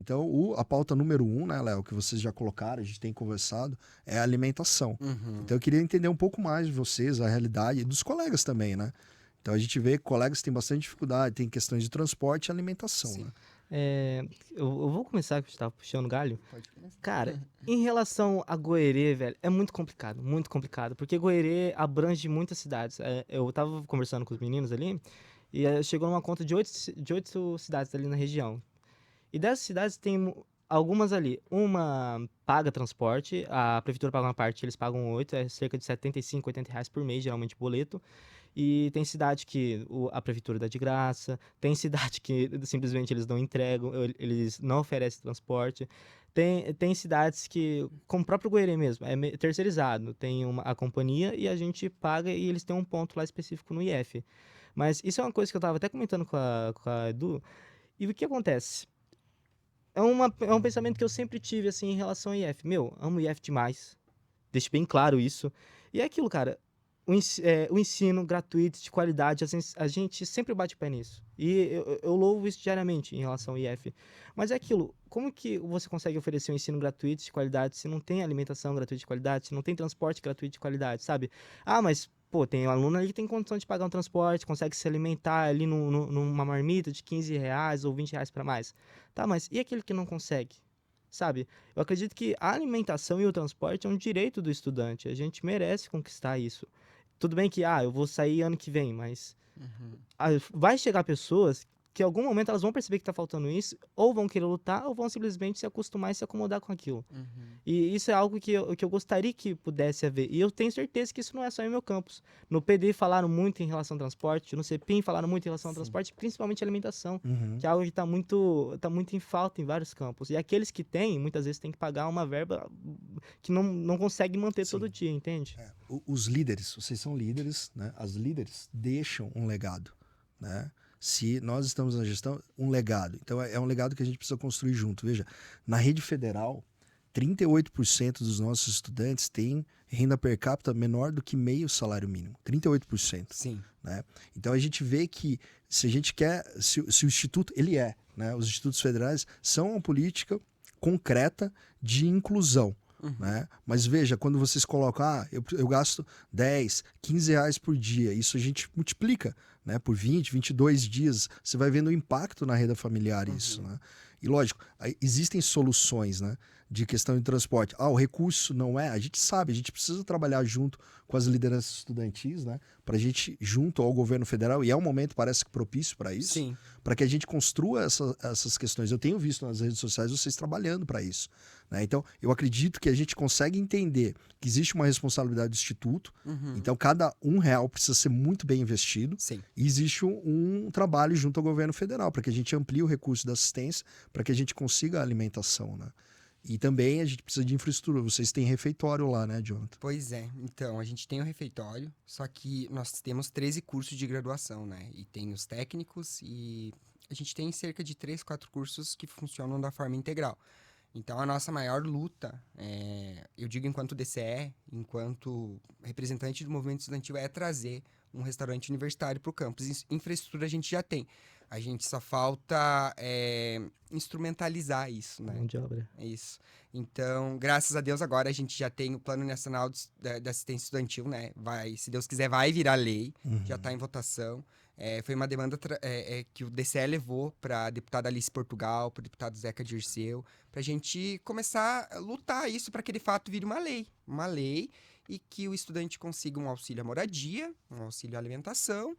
Então, a pauta número 1, né, Léo, que vocês já colocaram, a gente tem conversado, é a alimentação. Então, eu queria entender um pouco mais de vocês, a realidade, e dos colegas também, né? Então, a gente vê que colegas têm bastante dificuldade, tem questões de transporte e alimentação, né? Sim. Eu vou começar, que você tava puxando galho. Pode começar. Cara, em relação a Goerê, velho, é muito complicado, porque Goerê abrange muitas cidades. Eu tava conversando com os meninos ali, e chegou numa conta de oito cidades ali na região. E dessas cidades tem algumas ali. Uma paga transporte, a prefeitura paga uma parte, eles pagam 8, é cerca de 75, 80 reais por mês, geralmente boleto. E tem cidade que a prefeitura dá de graça, tem cidade que simplesmente eles não entregam, eles não oferecem transporte. Tem cidades que, como o próprio Goerê mesmo, é terceirizado, tem a companhia e a gente paga e eles têm um ponto lá específico no IF. Mas isso é uma coisa que eu tava até comentando com a Edu. E o que acontece? É um pensamento que eu sempre tive, assim, em relação ao IF. Meu, amo o IF demais. Deixo bem claro isso. E é aquilo, cara. O ensino gratuito, de qualidade, a gente sempre bate o pé nisso. E eu louvo isso diariamente em relação ao IF. Mas é aquilo, como que você consegue oferecer um ensino gratuito de qualidade se não tem alimentação gratuita de qualidade, se não tem transporte gratuito de qualidade, sabe? Ah, mas, pô, tem um aluno ali que tem condição de pagar um transporte, consegue se alimentar ali numa marmita de 15 reais ou 20 reais para mais. Tá, mas e aquele que não consegue? Sabe? Eu acredito que a alimentação e o transporte é um direito do estudante. A gente merece conquistar isso. Tudo bem que, eu vou sair ano que vem, mas vai chegar pessoas que em algum momento elas vão perceber que tá faltando isso, ou vão querer lutar, ou vão simplesmente se acostumar e se acomodar com aquilo. E isso é algo que eu gostaria que pudesse haver. E eu tenho certeza que isso não é só em meu campus. No PD falaram muito em relação ao transporte, no CEPIM falaram muito em relação ao Sim. transporte, principalmente alimentação, Uhum. que é algo que tá muito em falta em vários campos. E aqueles que têm, muitas vezes, têm que pagar uma verba que não consegue manter todo Sim. dia, entende? Os líderes, vocês são líderes, né? As líderes deixam um legado, né? Se nós estamos na gestão, um legado. Então é um legado que a gente precisa construir junto. Veja, na rede federal, 38% dos nossos estudantes têm renda per capita menor do que meio salário mínimo. 38%. Sim. Né? Então a gente vê que se a gente quer, se o Instituto, ele é, né? Os institutos federais são uma política concreta de inclusão. Né? Mas veja, quando vocês colocam, eu gasto 10, 15 reais por dia, isso a gente multiplica, né, por 20, 22 dias, você vai vendo o impacto na renda familiar isso, né? E lógico, existem soluções, né, de questão de transporte. O recurso não é, a gente sabe, a gente precisa trabalhar junto com as lideranças estudantis, né, para a gente, junto ao governo federal, e é um momento, parece que propício para isso, Sim. para que a gente construa essas questões. Eu tenho visto nas redes sociais vocês trabalhando para isso. Né? Então, eu acredito que a gente consegue entender que existe uma responsabilidade do Instituto, então cada R$ 1 precisa ser muito bem investido, Sim. e existe um trabalho junto ao governo federal, para que a gente amplie o recurso da assistência, para que a gente consiga a alimentação. Né? E também a gente precisa de infraestrutura. Vocês têm refeitório lá, né, Jonathan? Pois é. Então, a gente tem o refeitório, só que nós temos 13 cursos de graduação, né? E tem os técnicos e a gente tem cerca de 3, 4 cursos que funcionam da forma integral. Então, a nossa maior luta, eu digo enquanto DCE, enquanto representante do movimento estudantil, é trazer um restaurante universitário para o campus. Infraestrutura a gente já tem. A gente só falta instrumentalizar isso, né? Mão de obra. É isso. Então, graças a Deus, agora a gente já tem o Plano Nacional da Assistência Estudantil, né? Se Deus quiser, vai virar lei. Já está em votação. Foi uma demanda que o DCE levou para a deputada Alice Portugal, para o deputado Zeca Dirceu, para a gente começar a lutar isso para que de fato vire uma lei. Uma lei e que o estudante consiga um auxílio à moradia, um auxílio à alimentação,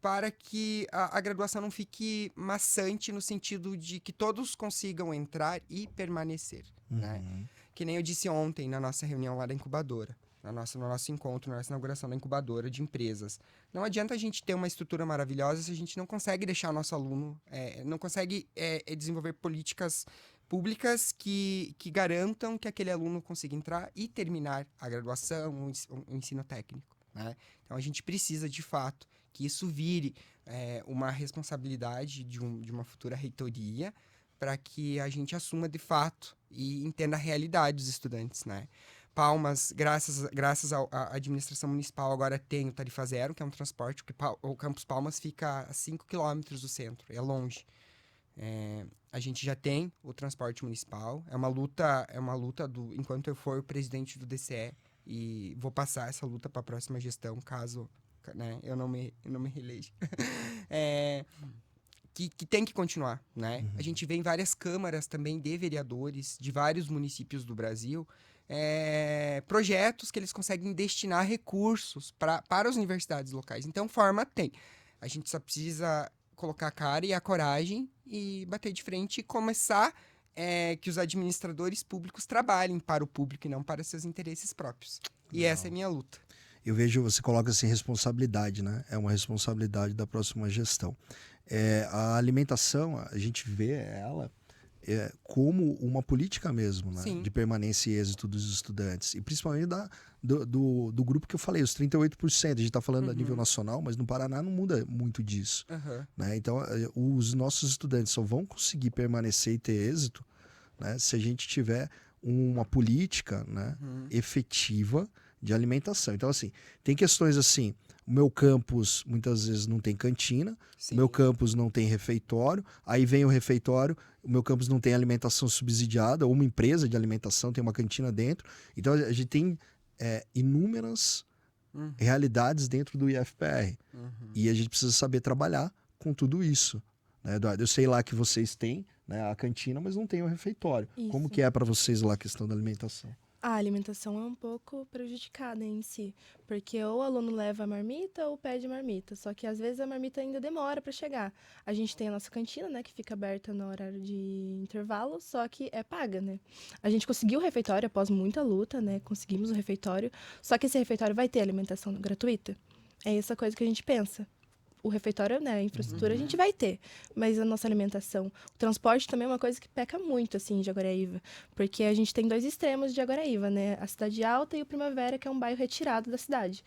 para que a graduação não fique maçante no sentido de que todos consigam entrar e permanecer, né? Que nem eu disse ontem na nossa reunião lá da incubadora, no nosso encontro, na nossa inauguração da incubadora de empresas. Não adianta a gente ter uma estrutura maravilhosa se a gente não consegue deixar o nosso aluno, não consegue desenvolver políticas públicas que garantam que aquele aluno consiga entrar e terminar a graduação, o ensino técnico, né? Então, a gente precisa, de fato, que isso vire uma responsabilidade de uma futura reitoria para que a gente assuma de fato e entenda a realidade dos estudantes, né? Palmas, graças à administração municipal, agora tem o Tarifa Zero, que é um transporte, porque o Campus Palmas fica a 5 quilômetros do centro, é longe. A gente já tem o transporte municipal. É uma luta enquanto eu for o presidente do DCE, e vou passar essa luta para a próxima gestão, caso, né, eu não me reeleja. Que tem que continuar, né? A gente vê em várias câmaras também de vereadores de vários municípios do Brasil, projetos que eles conseguem destinar recursos para as universidades locais. Então, forma tem. A gente só precisa colocar a cara e a coragem e bater de frente e começar que os administradores públicos trabalhem para o público e não para seus interesses próprios. E essa é a minha luta. Eu vejo, você coloca assim, responsabilidade, né? É uma responsabilidade da próxima gestão. A alimentação, a gente vê ela como uma política mesmo, né? De permanência e êxito dos estudantes. E principalmente do grupo que eu falei, os 38%. A gente está falando a nível nacional, mas no Paraná não muda muito disso. Né? Então, os nossos estudantes só vão conseguir permanecer e ter êxito, né, se a gente tiver uma política, né, efetiva de alimentação. Então, assim, tem questões assim, o meu campus muitas vezes não tem cantina, o meu campus não tem refeitório, aí vem o refeitório, o meu campus não tem alimentação subsidiada, ou uma empresa de alimentação tem uma cantina dentro. Então, a gente tem inúmeras realidades dentro do IFPR. E a gente precisa saber trabalhar com tudo isso. Né, Eduardo? Eu sei lá que vocês têm, né, a cantina, mas não tem o refeitório. Isso. Como que é para vocês lá a questão da alimentação? A alimentação é um pouco prejudicada em si, porque ou o aluno leva a marmita ou pede marmita, só que às vezes a marmita ainda demora para chegar. A gente tem a nossa cantina, né, que fica aberta no horário de intervalo, só que é paga, né? A gente conseguiu o refeitório após muita luta, né, conseguimos o refeitório, só que esse refeitório vai ter alimentação gratuita? É essa coisa que a gente pensa. O refeitório, né, a infraestrutura a gente vai ter, mas a nossa alimentação, o transporte também é uma coisa que peca muito, assim, de Jaguaraíva, porque a gente tem dois extremos de Jaguaraíva, né, a Cidade Alta e o Primavera, que é um bairro retirado da cidade.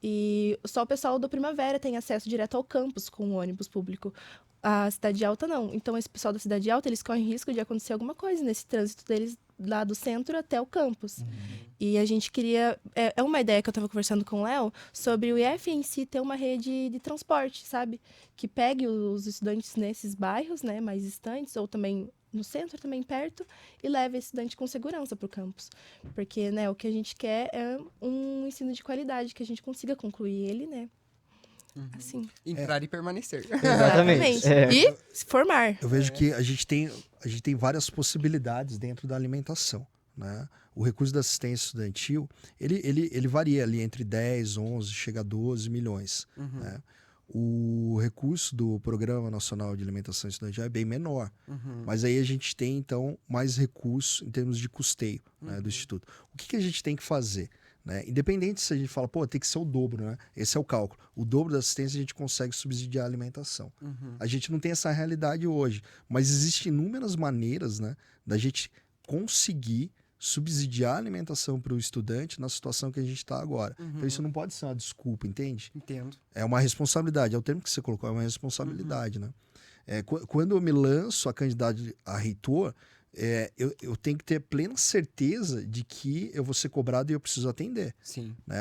E só o pessoal do Primavera tem acesso direto ao campus com o ônibus público. A Cidade Alta não. Então, esse pessoal da Cidade Alta, eles correm risco de acontecer alguma coisa nesse trânsito deles lá do centro até o campus. E a gente queria... É uma ideia que eu estava conversando com o Léo sobre o IF em si ter uma rede de transporte, sabe? Que pegue os estudantes nesses bairros, né, mais distantes, ou também no centro, também perto, e leve esse estudante com segurança para o campus. Porque, né, o que a gente quer é um ensino de qualidade, que a gente consiga concluir ele, né? Assim. Entrar e permanecer. Exatamente. E se formar. Eu vejo que a gente tem várias possibilidades dentro da alimentação, né? O recurso da assistência estudantil, ele varia ali entre 10, 11, chega a 12 milhões. Né? O recurso do Programa Nacional de Alimentação Estudantil é bem menor. Mas aí a gente tem, então, mais recursos em termos de custeio, né, do Instituto. O que a gente tem que fazer? Né? Independente se a gente fala, pô, tem que ser o dobro, né? Esse é o cálculo. O dobro da assistência a gente consegue subsidiar a alimentação. A gente não tem essa realidade hoje, mas existem inúmeras maneiras, né, da gente conseguir subsidiar a alimentação para o estudante na situação que a gente está agora. Então isso não pode ser uma desculpa, entende? Entendo. É uma responsabilidade, é o termo que você colocou, é uma responsabilidade, né? Quando eu me lanço a candidato a reitor, eu tenho que ter plena certeza de que eu vou ser cobrado e eu preciso atender. Sim. Né?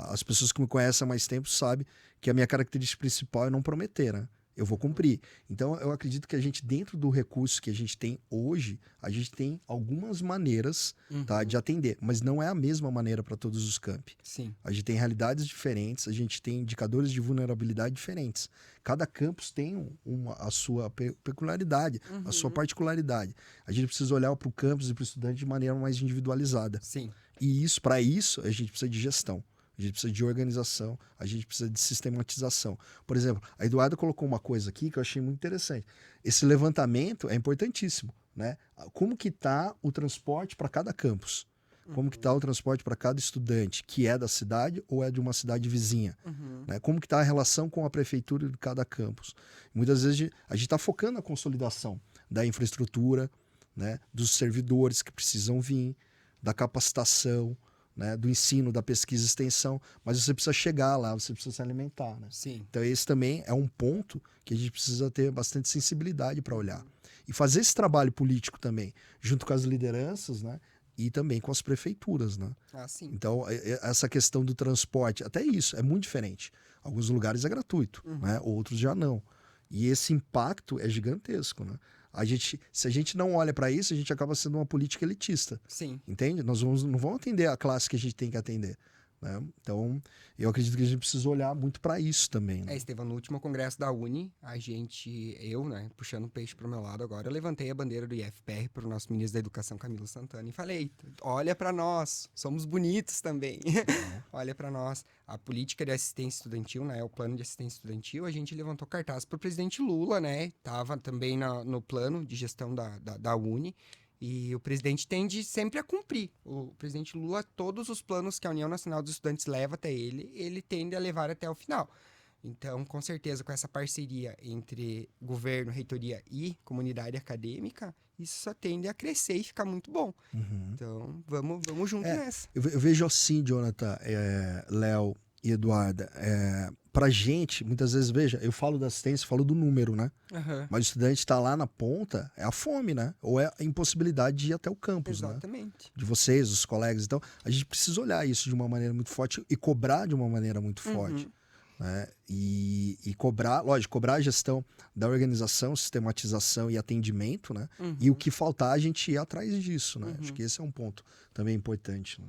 As pessoas que me conhecem há mais tempo sabem que a minha característica principal é não prometer, né? Eu vou cumprir. Então, eu acredito que a gente, dentro do recurso que a gente tem hoje, a gente tem algumas maneiras, tá, de atender. Mas não é a mesma maneira para todos os campi. Sim. A gente tem realidades diferentes, a gente tem indicadores de vulnerabilidade diferentes. Cada campus tem a sua peculiaridade, a sua particularidade. A gente precisa olhar para o campus e para o estudante de maneira mais individualizada. Sim. E para isso, a gente precisa de gestão. A gente precisa de organização, a gente precisa de sistematização. Por exemplo, a Eduarda colocou uma coisa aqui que eu achei muito interessante. Esse levantamento é importantíssimo, né? Como que está o transporte para cada campus? Como que está o transporte para cada estudante, que é da cidade ou é de uma cidade vizinha? Né? Como que está a relação com a prefeitura de cada campus? Muitas vezes a gente está focando na consolidação da infraestrutura, né? Dos servidores que precisam vir, da capacitação, né, do ensino, da pesquisa e extensão, mas você precisa chegar lá, você precisa se alimentar, né? Sim. Então esse também é um ponto que a gente precisa ter bastante sensibilidade para olhar. E fazer esse trabalho político também, junto com as lideranças, né, e também com as prefeituras, né? Sim. Então, essa questão do transporte, até isso, é muito diferente. Alguns lugares é gratuito, né? Outros já não. E esse impacto é gigantesco, né? se a gente não olha para isso, a gente acaba sendo uma política elitista, Sim. entende? Não vamos atender a classe que a gente tem que atender, né? Então, eu acredito que a gente precisa olhar muito para isso também, né? Estevão, no último congresso da Uni, eu, né, puxando o peixe pro meu lado agora, eu levantei a bandeira do IFPR pro nosso ministro da Educação, Camilo Santana, e falei, olha para nós, somos bonitos também, olha para nós. A política de assistência estudantil, né, o plano de assistência estudantil, a gente levantou cartaz pro presidente Lula, né, tava também no plano de gestão da Uni, e o presidente tende sempre a cumprir. O presidente Lula, todos os planos que a União Nacional dos Estudantes leva até ele tende a levar até o final. Então, com certeza, com essa parceria entre governo, reitoria e comunidade acadêmica, isso só tende a crescer e ficar muito bom. Então, vamos junto nessa. Eu vejo assim, Jonathan, Léo e Eduarda, pra gente, muitas vezes, veja, eu falo da assistência, falo do número, né? Aham. Mas o estudante tá lá na ponta, é a fome, né? Ou é a impossibilidade de ir até o campus, né? Exatamente. De vocês, os colegas. Então, a gente precisa olhar isso de uma maneira muito forte e cobrar de uma maneira muito forte. Né? E cobrar, lógico, cobrar a gestão da organização, sistematização e atendimento, né? E o que faltar, a gente ir atrás disso, né? Acho que esse é um ponto também importante, né?